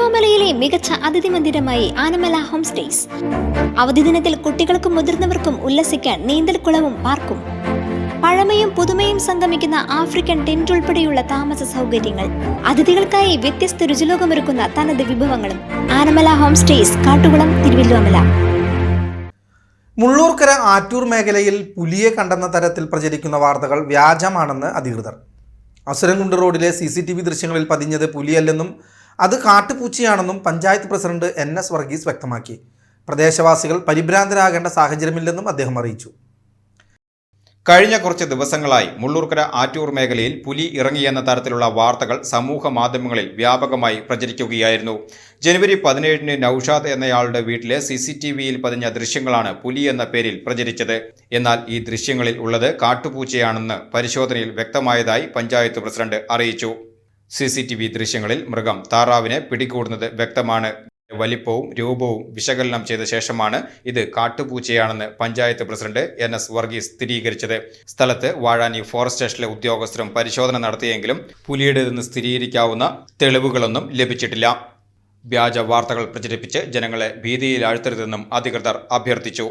തിരുവല്ലോമലയിലെ മികച്ച അതിഥി മന്ദിരമായി Anamala home stays. അവധി ദിനത്തിൽ കുട്ടികൾക്കും മുതിർന്നവർക്കും ഉല്ലസിക്കാൻ നീന്തൽക്കുളവും പാർക്കും. പഴമയും പുതുമയും സംഗമിക്കുന്ന ആഫ്രിക്കൻ ടെന്റ് ഉൾപ്പെടെയുള്ള താമസ സൗകര്യങ്ങൾ, അതിഥികൾക്കായി വ്യത്യസ്ത രുചിലോകമൊരുക്കുന്ന തനത് വിഭവങ്ങളും. Anamala home stays, Kattukulam, Thiruvillwamala. മുള്ളൂർക്കര ആറ്റൂർ മേഖലയിൽ പുലിയെ കണ്ടെന്ന തരത്തിൽ പ്രചരിക്കുന്ന വാർത്തകൾ വ്യാജമാണെന്ന് അധികൃതർ. അസുരൻകുണ്ട് റോഡിലെ CCTV ദൃശ്യങ്ങളിൽ പതിഞ്ഞത് പുലിയല്ലെന്നും അത് കാട്ടുപൂച്ചയാണെന്നും പഞ്ചായത്ത് പ്രസിഡന്റ് NS വർഗീസ് വ്യക്തമാക്കി. പ്രദേശവാസികൾ പരിഭ്രാന്തരാകേണ്ട സാഹചര്യമില്ലെന്നും അദ്ദേഹം അറിയിച്ചു. കഴിഞ്ഞ കുറച്ച് ദിവസങ്ങളായി മുള്ളൂർക്കര ആറ്റൂർ മേഖലയിൽ പുലി ഇറങ്ങിയെന്ന തരത്തിലുള്ള വാർത്തകൾ സമൂഹ മാധ്യമങ്ങളിൽ വ്യാപകമായി പ്രചരിക്കുകയായിരുന്നു. ജനുവരി 17-ന് നൌഷാദ് എന്നയാളുടെ വീട്ടിലെ CCTVയിൽ പതിഞ്ഞ ദൃശ്യങ്ങളാണ് പുലി എന്ന പേരിൽ പ്രചരിച്ചത്. എന്നാൽ ഈ ദൃശ്യങ്ങളിൽ ഉള്ളത് കാട്ടുപൂച്ചയാണെന്ന് പരിശോധനയിൽ വ്യക്തമായതായി പഞ്ചായത്ത് പ്രസിഡന്റ് അറിയിച്ചു. CCTV ദൃശ്യങ്ങളിൽ മൃഗം താറാവിനെ പിടികൂടുന്നത് വ്യക്തമാണ്. വലിപ്പവും രൂപവും വിശകലനം ചെയ്ത ശേഷമാണ് ഇത് കാട്ടുപൂച്ചയാണെന്ന് പഞ്ചായത്ത് പ്രസിഡന്റ് NS വർഗീസ് സ്ഥിരീകരിച്ചത്. സ്ഥലത്ത് വാഴാനി ഫോറസ്റ്റ് സ്റ്റേഷനിലെ ഉദ്യോഗസ്ഥരും പരിശോധന നടത്തിയെങ്കിലും പുലിയുടേതെന്ന് സ്ഥിരീകരിക്കാവുന്ന തെളിവുകളൊന്നും ലഭിച്ചിട്ടില്ല. വ്യാജ വാർത്തകൾ പ്രചരിപ്പിച്ച് ജനങ്ങളെ ഭീതിയിലാഴ്ത്തരുതെന്നും അധികൃതർ അഭ്യർത്ഥിച്ചു.